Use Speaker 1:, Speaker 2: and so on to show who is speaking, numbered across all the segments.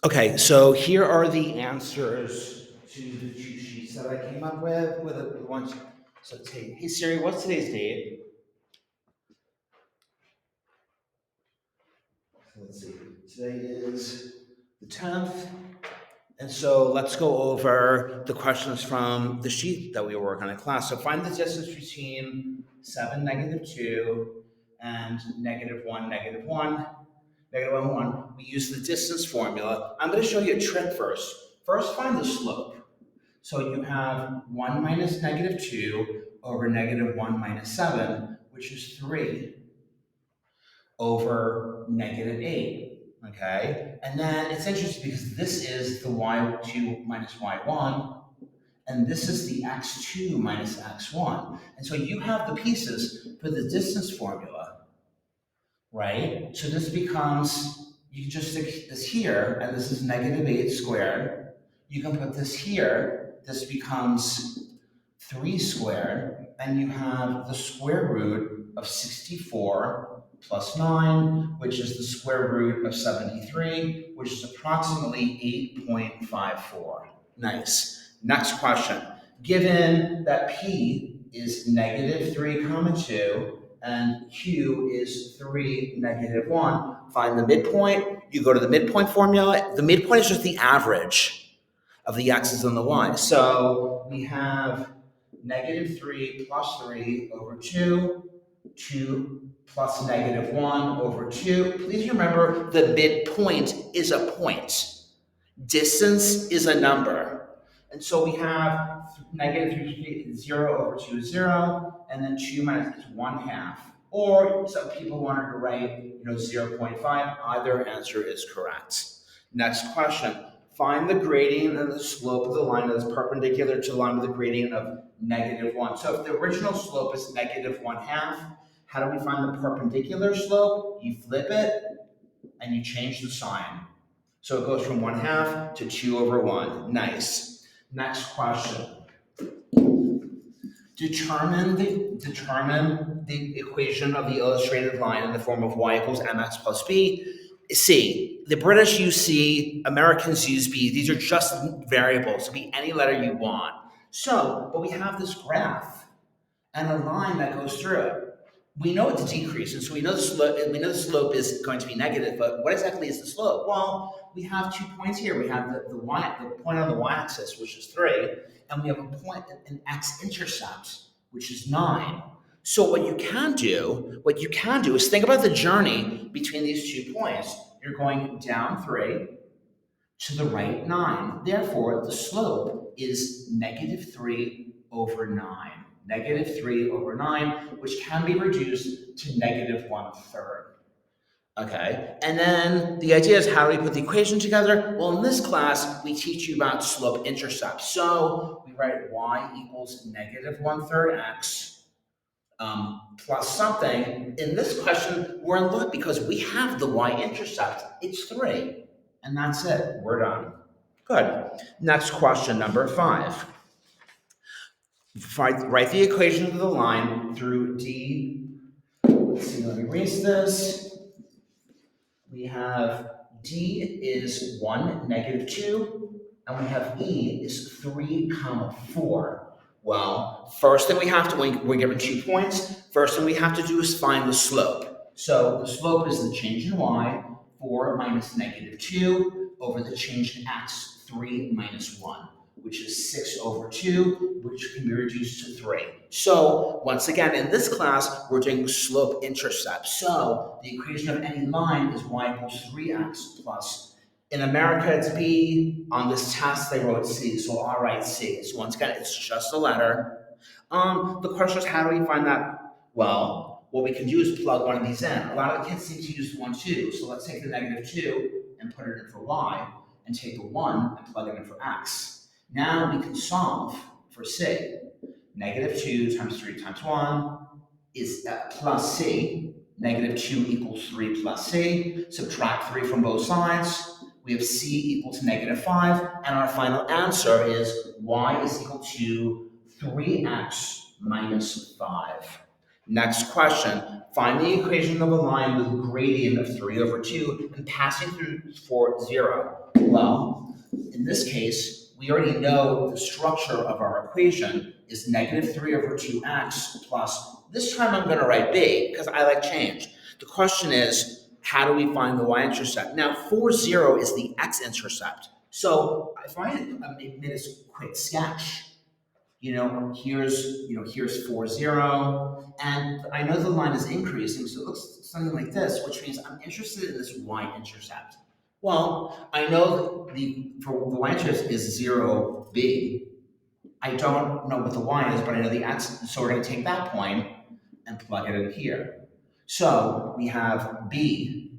Speaker 1: Okay, so here are the answers to the cheat sheets that I came up with the ones. So take, hey Siri, what's today's date? So let's see. Today is the 10th. And so let's go over the questions from the sheet that we were working on in class. So find the distance between 7, -2, and -1, -1. Negative 1, 1. We use the distance formula. I'm going to show you a trick first. First, find the slope. So you have 1 minus -2 over -1 minus 7, which is 3 over -8. Okay? And then it's interesting because this is the y2 minus y1, and this is the x2 minus x1. And so you have the pieces for the distance formula, right? So this becomes, you can just stick this here, and this is -8 squared. You can put this here, this becomes 3 squared, and you have the square root of 64 plus 9, which is the square root of 73, which is approximately 8.54. Nice. Next question. Given that P is -3 comma 2 and Q is 3, -1, find the midpoint. You go to the midpoint formula. The midpoint is just the average of the x's and the y's. So we have -3 plus 3 over 2, 2 plus -1 over 2. Please remember the midpoint is a point. Distance is a number. And so we have -3 0 over 2 is 0, and then 2 minus is 1/2. Or some people wanted to write, 0.5. Either answer is correct. Next question. Find the gradient and the slope of the line that is perpendicular to the line with a gradient of -1. So if the original slope is -1/2, how do we find the perpendicular slope? You flip it and you change the sign. So it goes from 1/2 to 2 over 1. Nice. Next question. Determine the equation of the illustrated line in the form of y equals mx plus b. C. The British use C, Americans use B. These are just variables. It can be any letter you want. So, but we have this graph and a line that goes through it. We know it's a decrease, and so we know the slope is going to be negative, but what exactly is the slope? Well, we have 2 points here. We have the point on the y-axis, which is 3, and we have a point, an x-intercept, which is 9. So what you can do is think about the journey between these 2 points. You're going down 3 to the right 9. Therefore, the slope is -3 over 9. -3 over 9, which can be reduced to -1/3. Okay, and then the idea is, how do we put the equation together? Well, in this class, we teach you about slope intercepts. So we write y equals -1/3 x plus something. In this question, we're in luck because we have the y-intercept. It's 3. And that's it. We're done. Good. Next question, number 5. Write the equation of the line through D. Let's see, let me erase this. We have D is 1, -2, and we have E is 3, 4. Well, first thing we have to, when we're given 2 points, first thing we have to do is find the slope. So the slope is the change in y, 4 minus -2, over the change in x, 3 minus 1, which is 6 over 2, which can be reduced to 3. So once again, in this class, we're doing slope intercept. So the equation of any line is y equals 3x plus. In America, it's B. On this test, they wrote C, so I'll write C. So once again, it's just a letter. The question is, how do we find that? Well, what we can do is plug one of these in. A lot of the kids seem to use 1, 2. So let's take the -2 and put it in for y, and take the 1 and plug it in for x. Now we can solve for C. -2 times 3 times 1 is plus C. -2 equals 3 plus C. Subtract 3 from both sides. We have C equals -5. And our final answer is y is equal to 3x minus 5. Next question. Find the equation of a line with a gradient of 3 over 2 and passing through for 0. Well, in this case, we already know the structure of our equation is negative 3 over 2x plus, this time I'm going to write b because I like change. The question is, how do we find the y-intercept? Now, 4, 0 is the x-intercept. So if I made a quick sketch, here's 4, 0, and I know the line is increasing, so it looks something like this, which means I'm interested in this y-intercept. Well, I know that for the y-intercept is 0, b. I don't know what the y is, but I know the x, so we're going to take that point and plug it in here. So we have b.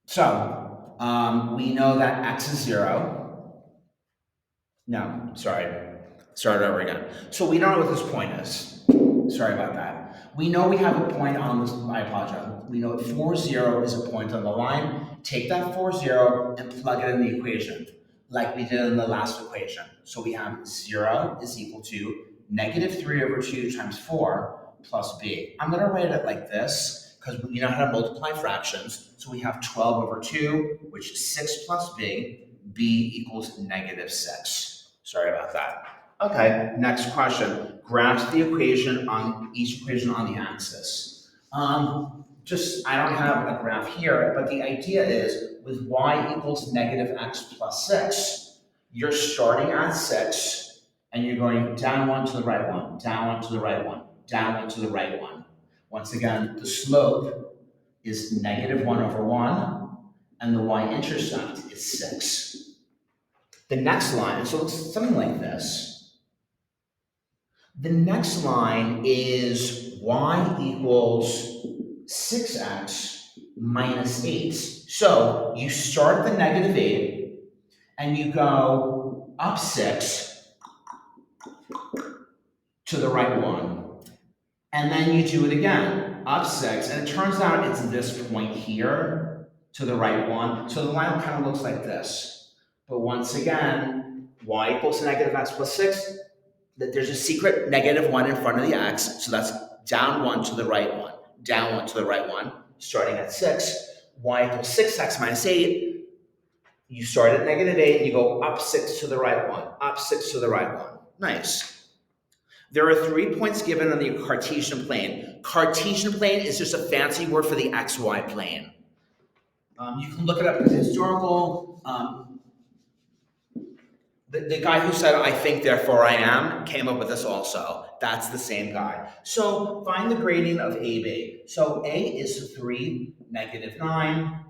Speaker 1: So we know that x is 0. No, sorry. Start over again. So we don't know what this point is. Sorry about that. We know we have a point on this, I apologize. We know that 4, 0 is a point on the line. Take that 4, 0 and plug it in the equation, like we did in the last equation. So we have 0 is equal to negative 3 over 2 times 4 plus b. I'm going to write it like this because we know how to multiply fractions. So we have 12 over 2, which is 6 plus b. b equals negative 6. Sorry about that. Okay, next question. Graph the equation on each equation on the axis. I don't have a graph here, but the idea is with y equals negative x plus 6, you're starting at 6 and you're going down 1 to the right 1, down 1 to the right 1, down 1 to the right 1. Once again, the slope is negative 1 over 1 and the y-intercept is 6. The next line, so it's something like this. The next line is y equals 6x minus 8. So you start the negative 8 and you go up 6 to the right 1. And then you do it again, up 6. And it turns out it's this point here to the right 1. So the line kind of looks like this. But once again, y equals negative x plus 6, that there's a secret negative 1 in front of the x, so that's down 1 to the right 1, down 1 to the right 1, starting at 6. Y equals 6x minus 8. You start at negative 8, and you go up 6 to the right 1, up 6 to the right 1. Nice. There are 3 points given on the Cartesian plane. Cartesian plane is just a fancy word for the xy plane. You can look it up as historical. The guy who said, I think, therefore I am, came up with this also. That's the same guy. So find the gradient of AB. So A is 3, negative 9,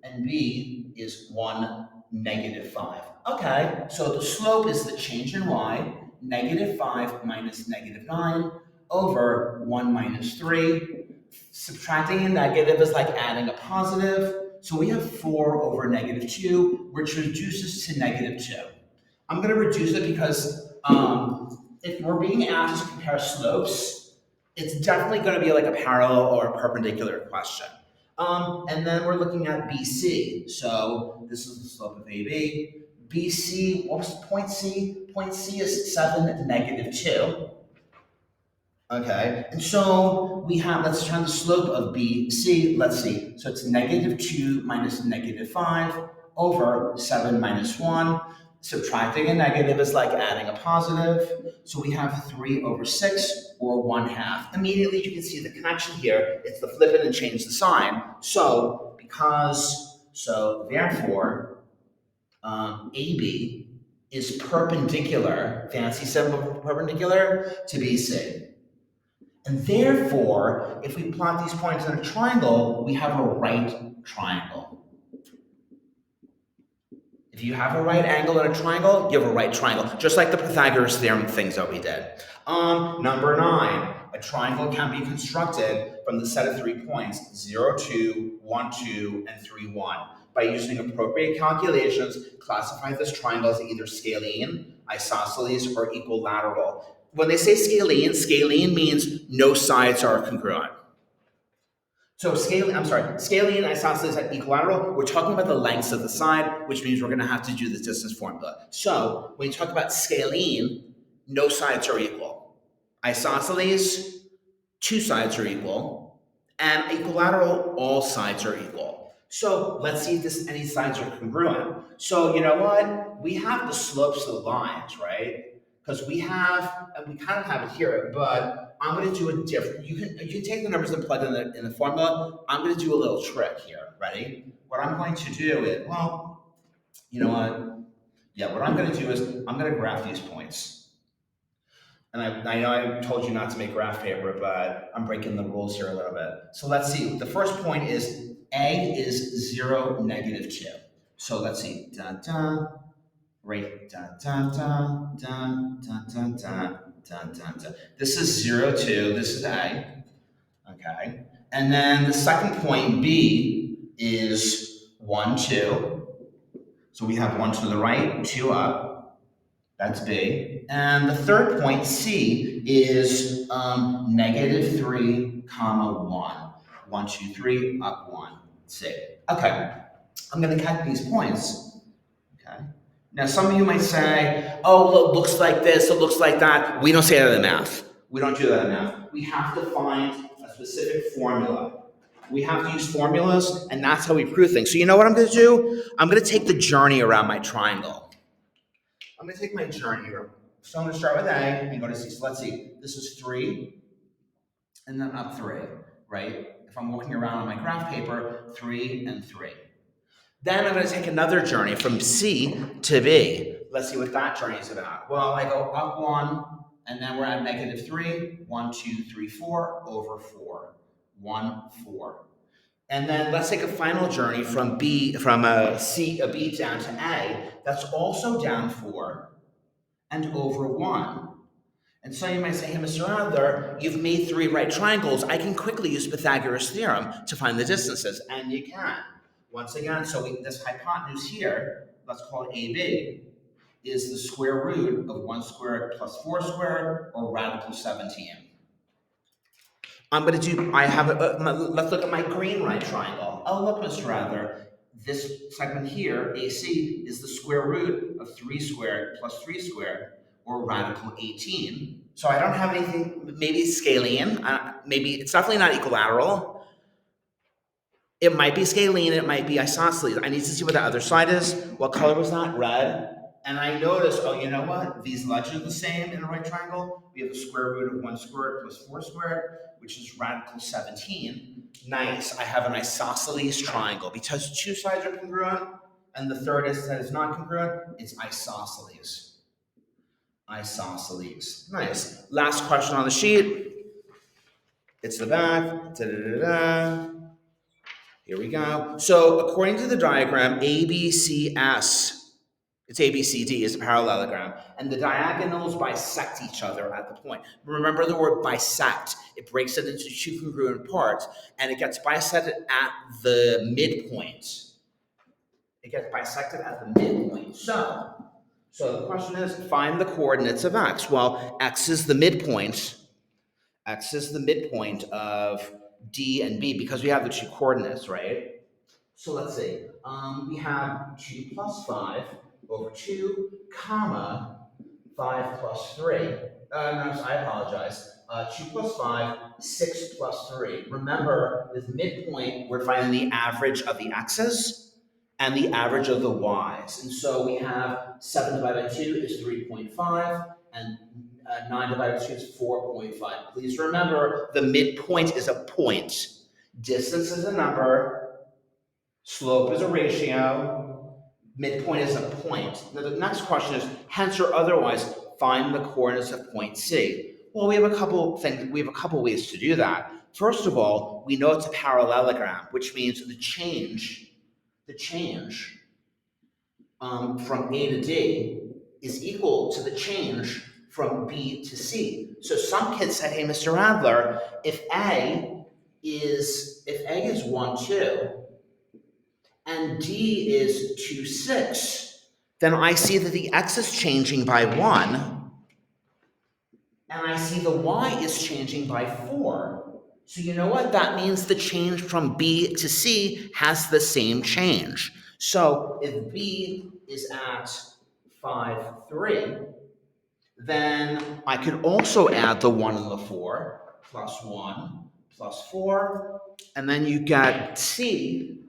Speaker 1: and B is 1, negative 5. Okay, so the slope is the change in y, negative 5 minus negative 9, over 1 minus 3. Subtracting a negative is like adding a positive. So we have 4 over negative 2, which reduces to negative 2. I'm going to reduce it because if we're being asked to compare slopes, it's definitely going to be like a parallel or a perpendicular question. And then we're looking at BC. So this is the slope of AB. BC, what's point C? Point C is 7, negative 2. Okay, and so we have, let's turn the slope of BC, let's see. So it's negative 2 minus negative 5 over 7 minus 1. Subtracting a negative is like adding a positive. So we have 3 over 6, or 1/2. Immediately you can see the connection here. It's the flip it and change the sign. So therefore, AB is perpendicular, fancy symbol perpendicular, to BC. And therefore, if we plot these points in a triangle, we have a right triangle. If you have a right angle in a triangle, you have a right triangle, just like the Pythagoras theorem things that we did. Number 9, a triangle can be constructed from the set of 3 points, 0, 2, 1, 2, and 3, 1. By using appropriate calculations, classify this triangle as either scalene, isosceles, or equilateral. When they say scalene, scalene means no sides are congruent. So scalene, isosceles, and equilateral, we're talking about the lengths of the side, which means we're going to have to do the distance formula. So when you talk about scalene, no sides are equal. Isosceles, two sides are equal, and equilateral, all sides are equal. So let's see if any sides are congruent. So you know what? We have the slopes of the lines, right? Because we have, and we kind of have it here, but I'm going to do a different. You can take the numbers and plug in the formula. I'm going to do a little trick here. Ready? What I'm going to do is, well, you know what? Yeah, what I'm going to do is I'm going to graph these points. And I know I told you not to make graph paper, but I'm breaking the rules here a little bit. So let's see. The first point is A is 0, -2. So let's see. Dun, dun, right. Dun, dun, dun, dun, dun, dun, dun, dun, dun, dun. This is 0, 2. This is A. Okay. And then the second point, B, is 1, 2. So we have 1 to the right, 2 up. That's B. And the third point, C, is -3, comma 1. 1, 2, 3, up 1, C. Okay, I'm going to count these points. Okay. Now, some of you might say, oh, look, looks like this, it looks like that. We don't say that in math. We don't do that in math. We have to find a specific formula. We have to use formulas, and that's how we prove things. So you know what I'm going to do? I'm going to take the journey around my triangle. I'm going to take my journey here. So I'm going to start with A and go to C. So let's see. This is 3 and then up 3, right? If I'm walking around on my graph paper, 3 and 3. Then I'm going to take another journey from C to B. Let's see what that journey is about. Well, I go up 1, and then we're at -3. 1, 2, 3, 4 over 4. 1, 4. And then let's take a final journey from B down to A. That's also down 4 and over 1. And so you might say, hey, Mr. Adler, you've made 3 right triangles. I can quickly use Pythagoras' theorem to find the distances. And you can. Once again, this hypotenuse here, let's call it AB, is the square root of 1 squared plus 4 squared, or radical 17. Let's look at my green right triangle. Oh, look, Mr. Adler, this segment here, AC, is the square root of 3 squared plus 3 squared, or radical 18. So I don't have anything, maybe scalene, maybe it's definitely not equilateral. It might be scalene, it might be isosceles. I need to see what the other side is. What color was that? Red. And I notice, oh, you know what? These legends are the same in a right triangle. We have the square root of 1 squared plus 4 squared, which is radical 17. Nice. I have an isosceles triangle. Because 2 sides are congruent, and the third side is not congruent, it's isosceles. Isosceles. Nice. Last question on the sheet. It's the back. Da-da-da-da. Here we go. So according to the diagram, ABCS, it's ABCD, is a parallelogram, and the diagonals bisect each other at the point. Remember the word bisect. It breaks it into 2 congruent parts, and it gets bisected at the midpoint. It gets bisected at the midpoint. So the question is, find the coordinates of x. Well, x is the midpoint. X is the midpoint of D and B because we have the 2 coordinates, right? So let's see. We have 2 plus 5 over 2, comma, 5 plus 3. No, I apologize. 2 plus 5, 6 plus 3. Remember, with midpoint, we're finding the average of the x's and the average of the y's. And so we have 7 divided by 2 is 3.5, and 9 divided by 2 is 4.5. Please remember, the midpoint is a point. Distance is a number. Slope is a ratio. Midpoint is a point. Now the next question is, hence or otherwise, find the coordinates of point C. Well, we have a couple ways to do that. First of all, we know it's a parallelogram, which means the change from A to D is equal to the change from B to C. So some kids say, hey, Mr. Adler, if A is 1, 2, and D is 2, 6, then I see that the x is changing by 1, and I see the y is changing by 4. So you know what? That means the change from B to C has the same change. So if B is at 5, 3, then I could also add the 1 and the 4, plus 1, plus 4, and then you get C,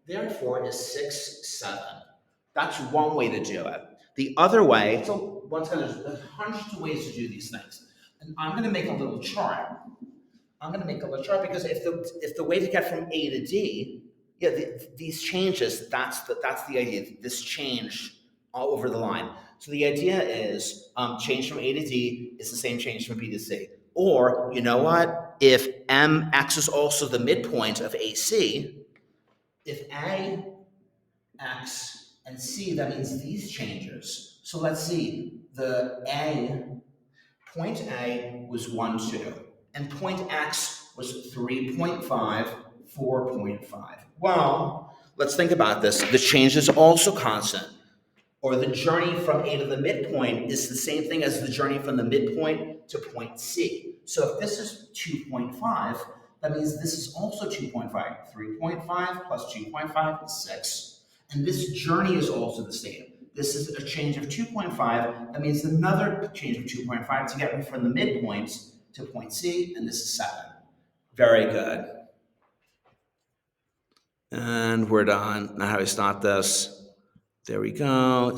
Speaker 1: therefore, is 6, 7. That's one way to do it. The other way, so once again, there's hundreds of ways to do these things. And I'm going to make a little chart. I'm going to make a little chart because if the way to get from A to D, yeah, these changes, that's the idea. This change all over the line. So the idea is change from A to D is the same change from B to C. Or you know what? If MX is also the midpoint of AC, if A, X, and C, that means these changes. So let's see. The point A was 1, 2, and point X was 3.5, 4.5. Well, let's think about this. The change is also constant, or the journey from A to the midpoint is the same thing as the journey from the midpoint to point C. So if this is 2.5, that means this is also 2.5. 3.5 plus 2.5 is 6. And this journey is also the same. This is a change of 2.5. That means another change of 2.5 to get from the midpoints to point C, and this is 7. Very good. And we're done. Now how do we stop this? There we go.